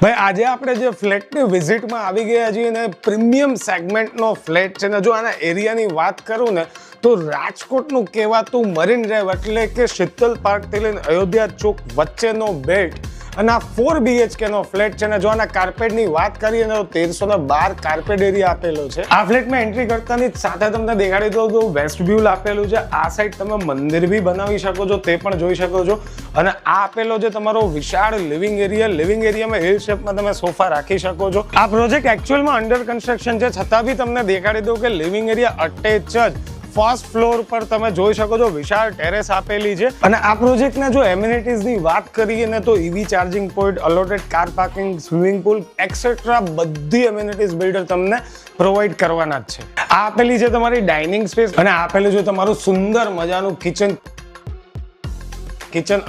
ભાઈ આજે આપણે જે ફ્લેટની વિઝિટમાં આવી ગયા છીએ ને પ્રીમિયમ સેગમેન્ટનો ફ્લેટ છે ને જો આના એરિયાની વાત કરું ને તો રાજકોટનું કહેવાતું મરીન ડ્રાઈવ એટલે કે શીતલ પાર્કથી લઈને અયોધ્યા ચોક વચ્ચેનો બેલ્ટ અને આ 4 BHK નો ફ્લેટ છે ને જો આના કાર્પેટની વાત કરીએ ને તો 1312 કાર્પેટ એરિયા આપેલો છે. આ ફ્લેટમાં એન્ટ્રી કરતાની સાથે તમને દેખાડી દઉં તો વેસ્ટ વ્યૂ આપેલું છે. આ સાઈડ તમે મંદિર બી બનાવી શકો છો તે પણ જોઈ શકો છો અને આ આપેલો છે તમારો વિશાળ લિવિંગ એરિયામાં હિલ શેપમાં તમે સોફા રાખી શકો છો. આ પ્રોજેક્ટ એકચ્યુઅલમાં અંડર કન્સ્ટ્રક્શન છે છતાં બી તમને દેખાડી દઉં કે લિવિંગ એરિયા અટેચ જ ફર્સ્ટ ફ્લોર પર તમે જોઈ શકો છો વિશાળ ટેરેસ આપેલી છે અને આ પ્રોજેક્ટના જો એમિનિટીઝની વાત કરીએ ને તો EV charging point, allotted car parking, swimming pool et cetera બધી એમિનિટીઝ બિલ્ડર તમને પ્રોવાઈડ કરવાના જ છે. આ આપેલી છે તમારી ડાઇનિંગ સ્પેસ અને આપેલું છે તમારું સુંદર મજાનું કિચન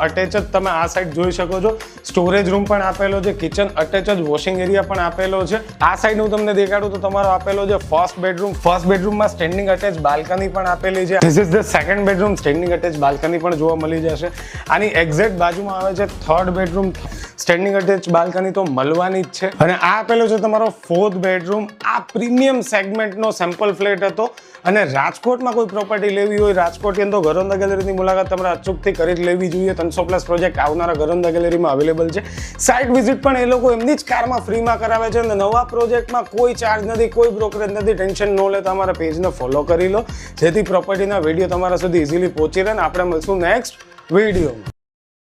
અટેચ જ તમે આ સાઈડ જોઈ શકો છો. સ્ટોરેજ રૂમ પણ આપેલો છે, કિચન અટેચ જ વોશિંગ એરિયા પણ આપેલો છે. આ સાઈડ હું તમને દેખાડું તો તમારો આપેલો છે ફર્સ્ટ બેડરૂમમાં સ્ટેન્ડિંગ અટેચ બાલ્કની પણ આપેલી છે. This is the second bedroom, standing attach balcony પણ જોવા મળી જશે. આની એક્ઝેક્ટ બાજુમાં આવે છે third bedroom, standing attach balcony તો મળવાની જ છે. અને આ આપેલો છે તમારો ફોર્થ બેડરૂમ. આ પ્રીમિયમ સેગમેન્ટનો સેમ્પલ ફ્લેટ હતો અને રાજકોટમાં કોઈ પ્રોપર્ટી લેવી હોય રાજકોટની તો ઘરોંદા ગેલેરીની મુલાકાત તમારે અચૂકથી કરી જ લેવી જોઈએ. 300+ પ્રોજેક્ટ આવનારા ઘરોંદા ગેલેરીમાં અવેલેબલ છે. સાઇટ વિઝિટ પણ એ લોકો એમની જ કારમાં ફ્રીમાં કરાવે છે અને નવા પ્રોજેક્ટમાં કોઈ ચાર્જ નથી, કોઈ બ્રોકરેજ નથી. ટેન્શન ન લે, તમારા પેજને ફોલો કરી લો જેથી પ્રોપર્ટીના વિડીયો તમારા સુધી ઇઝીલી પહોંચી રહે. આપણે મળશું નેક્સ્ટ વિડીયોમાં.